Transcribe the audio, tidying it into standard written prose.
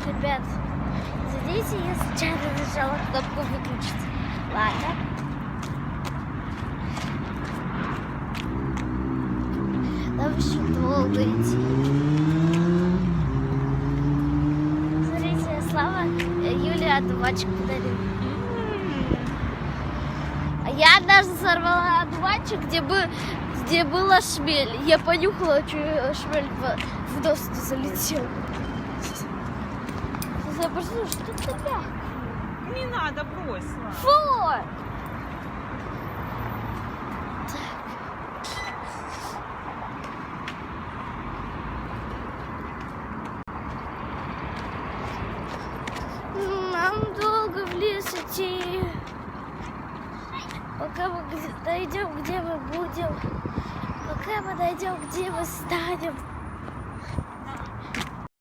Ребят, зайдите, я случайно нажала кнопку выключить. Ладно. Нам еще долго идти. Смотрите, Слава Юле одуванчик подарил. А я однажды сорвала одуванчик, где была шмель. Я понюхала, что шмель в нос залетел. Что ты мягкое? Не надо, брось. Фу! Нам долго в лес идти. Пока мы дойдем, где мы будем. Пока мы дойдем, где мы станем.